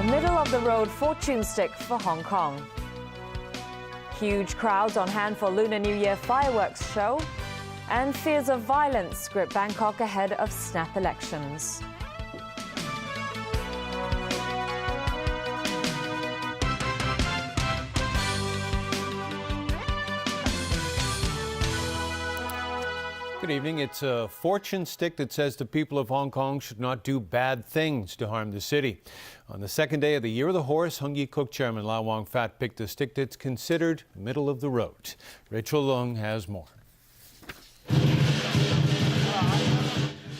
middle-of-the-road fortune stick for Hong Kong. Huge crowds on hand for Lunar New Year fireworks show. And fears of violence grip Bangkok ahead of snap elections. Good evening. It's a fortune stick that says the people of Hong Kong should not do bad things to harm the city. On the second day of the Year of the Horse, Hung Yee Kuk chairman Lau Wong Fat picked a stick that's considered middle of the road. Rachel Leung has more.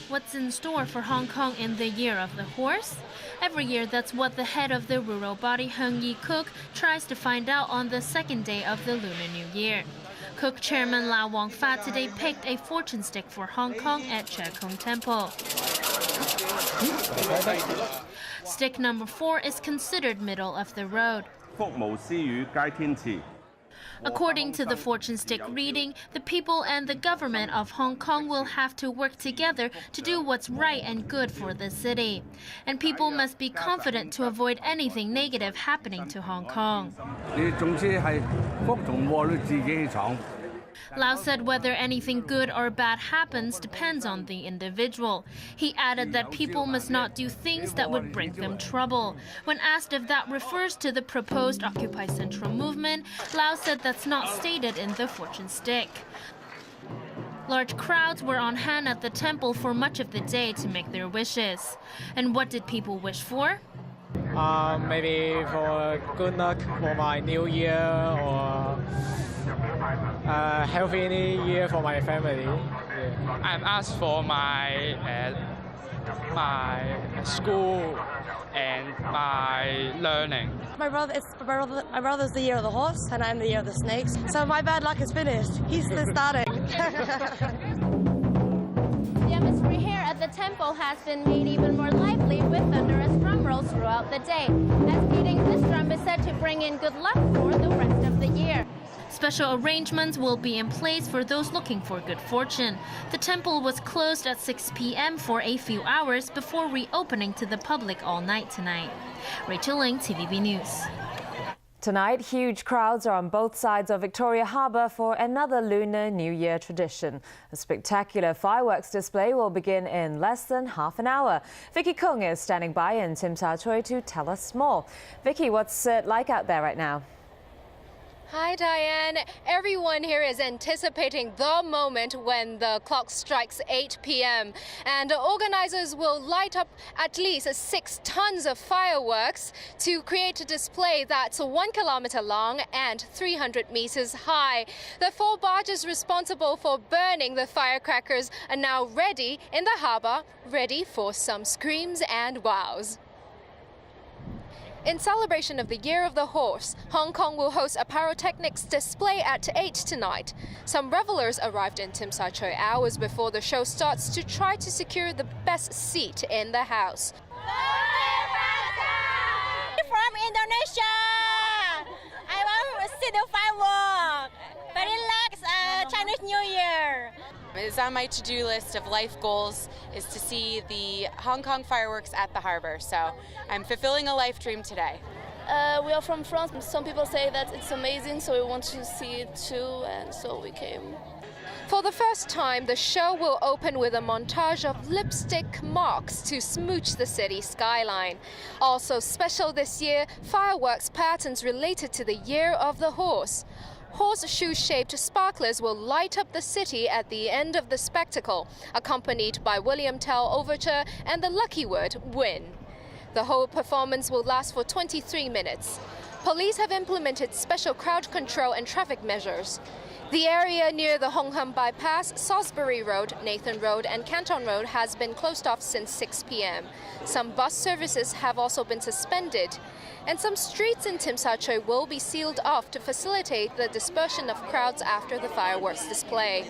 What's in store for Hong Kong in the Year of the Horse? Every year, that's what the head of the rural body, Hung Yee Kuk, tries to find out on the second day of the Lunar New Year. Kuk chairman Lau Wong Fat today picked a fortune stick for Hong Kong at Chek Kung Temple. Stick number 4 is considered middle of the road. According to the fortune stick reading, the people and the government of Hong Kong will have to work together to do what's right and good for the city. And people must be confident to avoid anything negative happening to Hong Kong. Lau said whether anything good or bad happens depends on the individual. He added that people must not do things that would bring them trouble. When asked if that refers to the proposed Occupy Central movement, Lau said that's not stated in the fortune stick. Large crowds were on hand at the temple for much of the day to make their wishes. And what did people wish for? Maybe for good luck for my new year or healthy new year for my family. Yeah. I've asked for my school and my learning. My brother's the Year of the Horse and I'm the Year of the Snakes. So my bad luck is finished. He's still starting. The atmosphere here at the temple has been made even more lively with thunderous drum rolls throughout the day, as beating this drum is said to bring in good luck for the rest of the year. Special arrangements will be in place for those looking for good fortune. The temple was closed at 6 p.m. for a few hours before reopening to the public all night tonight. Rachel Leung, TVB News. Tonight, huge crowds are on both sides of Victoria Harbour for another Lunar New Year tradition. A spectacular fireworks display will begin in less than half an hour. Vicky Kung is standing by in Tsim Sha Tsui to tell us more. Vicky, what's it like out there right now? Hi, Diane. Everyone here is anticipating the moment when the clock strikes 8 p.m. And organizers will light up at least 6 tons of fireworks to create a display that's 1 kilometer long and 300 meters high. The 4 barges responsible for burning the firecrackers are now ready in the harbor, ready for some screams and wows. In celebration of the Year of the Horse, Hong Kong will host a pyrotechnics display at 8 tonight. Some revelers arrived in Tsim Sha Tsui hours before the show starts to try to secure the best seat in the house. From Indonesia, I want to see the fireworks. Very relaxed Chinese New Year. It's on my to-do list of life goals is to see the Hong Kong fireworks at the harbor. So I'm fulfilling a life dream today. We are from France. Some people say that it's amazing, so we want to see it too, and so we came. For the first time, the show will open with a montage of lipstick marks to smooch the city skyline. Also special this year, fireworks patterns related to the Year of the Horse. Horseshoe-shaped sparklers will light up the city at the end of the spectacle, accompanied by William Tell Overture and the lucky word, win. The whole performance will last for 23 minutes. Police have implemented special crowd control and traffic measures. The area near the Hong Kong Bypass, Salisbury Road, Nathan Road and Canton Road has been closed off since 6 p.m. Some bus services have also been suspended. And some streets in Tsim Sha Tsui will be sealed off to facilitate the dispersion of crowds after the fireworks display.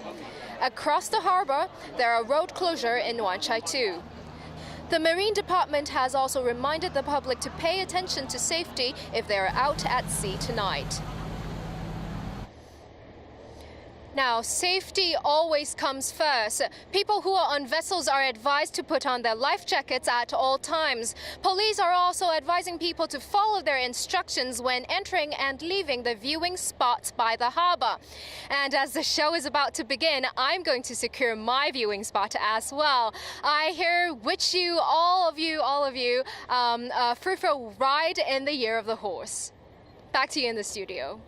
Across the harbour, there are road closures in Wan Chai too. The Marine Department has also reminded the public to pay attention to safety if they are out at sea tonight. Now, safety always comes first. People who are on vessels are advised to put on their life jackets at all times. Police are also advising people to follow their instructions when entering and leaving the viewing spots by the harbour. And as the show is about to begin, I'm going to secure my viewing spot as well. I here wish you, all of you, a fruitful ride in the Year of the Horse. Back to you in the studio.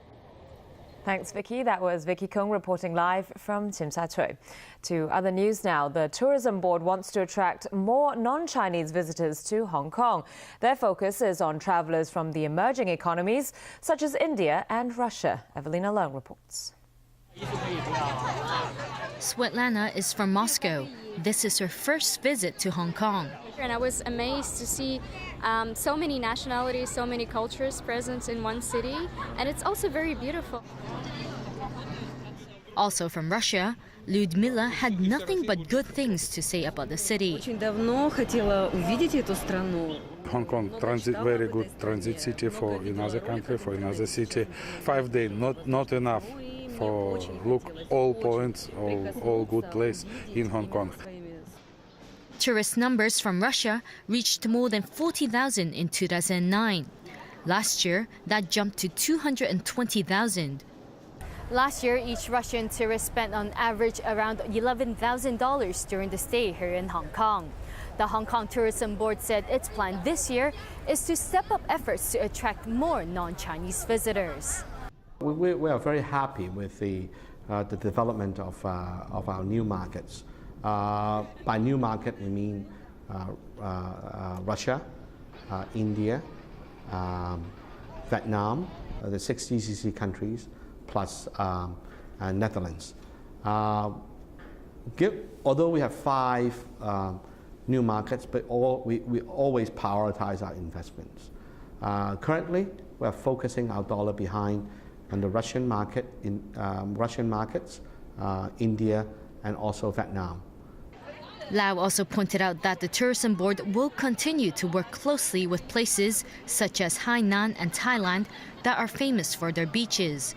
Thanks, Vicky. That was Vicky Kung reporting live from Tsim Sha Tsui. To other news now. The Tourism Board wants to attract more non-Chinese visitors to Hong Kong. Their focus is on travellers from the emerging economies, such as India and Russia. Evelina Leung reports. Svetlana is from Moscow. This is her first visit to Hong Kong. And I was amazed to see so many nationalities, so many cultures present in one city, and it's also very beautiful. Also from Russia, Lyudmila had nothing but good things to say about the city. Hong Kong, very good transit city for another country, for another city. 5 days, not enough for look all points, all good place in Hong Kong. Tourist numbers from Russia reached more than 40,000 in 2009. Last year, that jumped to 220,000. Last year, each Russian tourist spent on average around $11,000 during the stay here in Hong Kong. The Hong Kong Tourism Board said its plan this year is to step up efforts to attract more non-Chinese visitors. We are very happy with the development of our new markets. By new market, we mean Russia, India, Vietnam, the 6 GCC countries, plus Netherlands. Although we have 5 new markets, but we always prioritize our investments. Currently, we are focusing our dollar behind on the Russian market, Russian markets, India, and also Vietnam. Lau also pointed out that the Tourism Board will continue to work closely with places such as Hainan and Thailand that are famous for their beaches.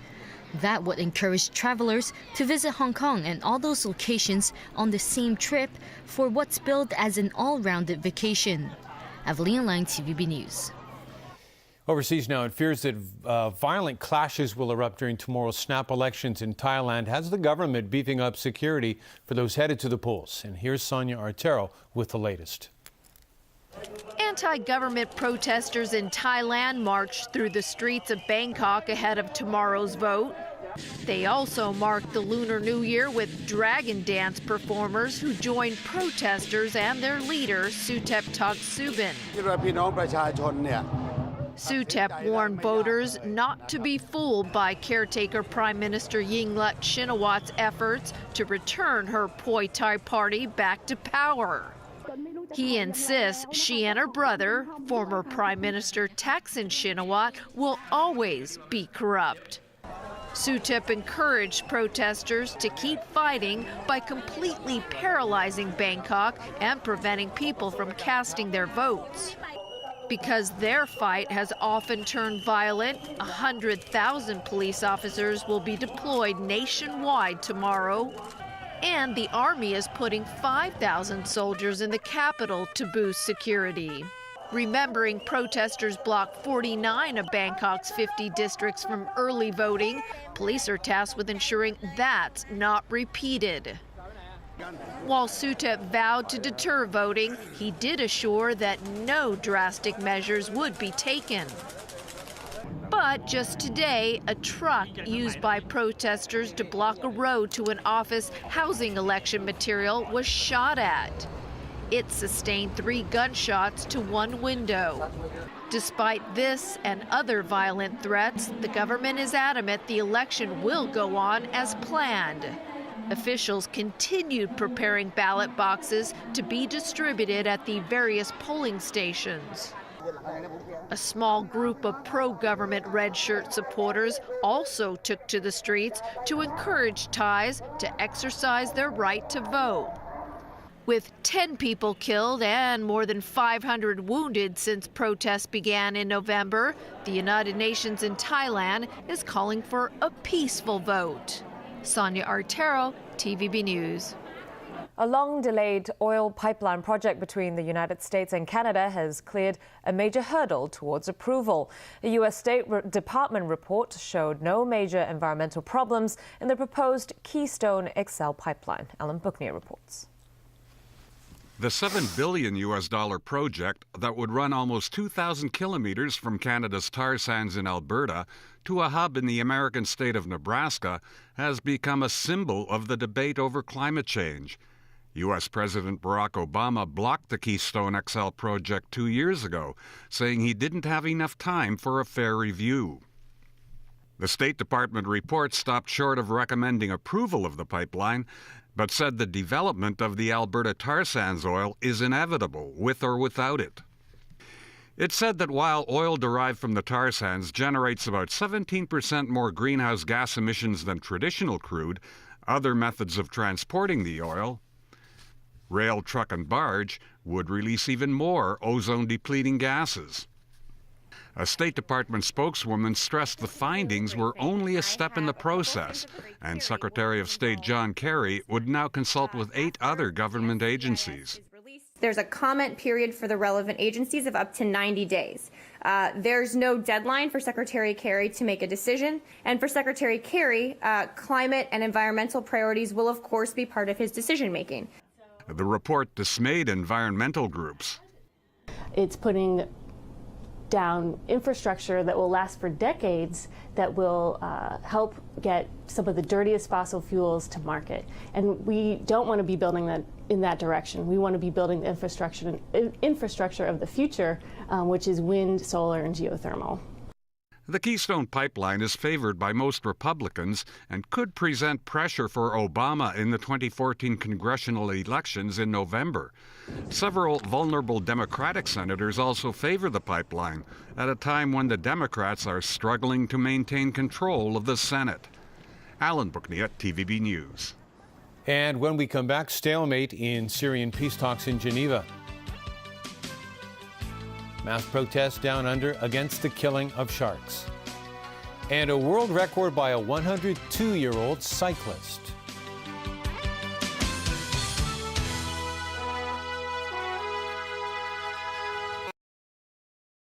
That would encourage travelers to visit Hong Kong and all those locations on the same trip for what's billed as an all-rounded vacation. Evelina Leung, TVB News. Overseas now, it fears that violent clashes will erupt during tomorrow's snap elections in Thailand. Has the government beefing up security for those headed to the polls? And here's Sonia Artero with the latest. Anti-government protesters in Thailand marched through the streets of Bangkok ahead of tomorrow's vote. They also marked the Lunar New Year with dragon dance performers who joined protesters and their leader, Suthep Thaugsuban. Suthep warned voters not to be fooled by caretaker Prime Minister Yingluck Shinawat's efforts to return her Pheu Thai party back to power. He insists she and her brother, former Prime Minister Thaksin Shinawat, will always be corrupt. Suthep encouraged protesters to keep fighting by completely paralyzing Bangkok and preventing people from casting their votes. Because their fight has often turned violent, 100,000 police officers will be deployed nationwide tomorrow. And the army is putting 5,000 soldiers in the capital to boost security. Remembering protesters blocked 49 of Bangkok's 50 districts from early voting, police are tasked with ensuring that's not repeated. While Suthep vowed to deter voting, he did assure that no drastic measures would be taken. But just today, a truck used by protesters to block a road to an office housing election material was shot at. It sustained 3 gunshots to 1 window. Despite this and other violent threats, the government is adamant the election will go on as planned. Officials continued preparing ballot boxes to be distributed at the various polling stations. A small group of pro-government red shirt supporters also took to the streets to encourage Thais to exercise their right to vote. With 10 people killed and more than 500 wounded since protests began in November, the United Nations in Thailand is calling for a peaceful vote. Sonia Artero, TVB News. A long-delayed oil pipeline project between the United States and Canada has cleared a major hurdle towards approval. A U.S. State Department report showed no major environmental problems in the proposed Keystone XL pipeline. Alan Booknear reports. The $7 billion project that would run almost 2,000 kilometers from Canada's tar sands in Alberta to a hub in the American state of Nebraska has become a symbol of the debate over climate change. U.S. President Barack Obama blocked the Keystone XL project 2 years ago, saying he didn't have enough time for a fair review. The State Department report stopped short of recommending approval of the pipeline, but said the development of the Alberta tar sands oil is inevitable, with or without it. It said that while oil derived from the tar sands generates about 17% more greenhouse gas emissions than traditional crude, other methods of transporting the oil, rail, truck, and barge, would release even more ozone-depleting gases. A State Department spokeswoman stressed the findings were only a step in the process, and Secretary of State John Kerry would now consult with 8 other government agencies. There's a comment period for the relevant agencies of up to 90 days. There's no deadline for Secretary Kerry to make a decision, and for Secretary Kerry, climate and environmental priorities will of course be part of his decision-making. The report dismayed environmental groups. It's putting down infrastructure that will last for decades, that will help get some of the dirtiest fossil fuels to market. And we don't want to be building that in that direction. We want to be building the infrastructure of the future, which is wind, solar, and geothermal. The Keystone Pipeline is favored by most Republicans and could present pressure for Obama in the 2014 congressional elections in November. Several vulnerable Democratic senators also favor the pipeline at a time when the Democrats are struggling to maintain control of the Senate. Alan Booknear, TVB News. And when we come back, stalemate in Syrian peace talks in Geneva. Mass protests down under against the killing of sharks. And a world record by a 102-year-old cyclist.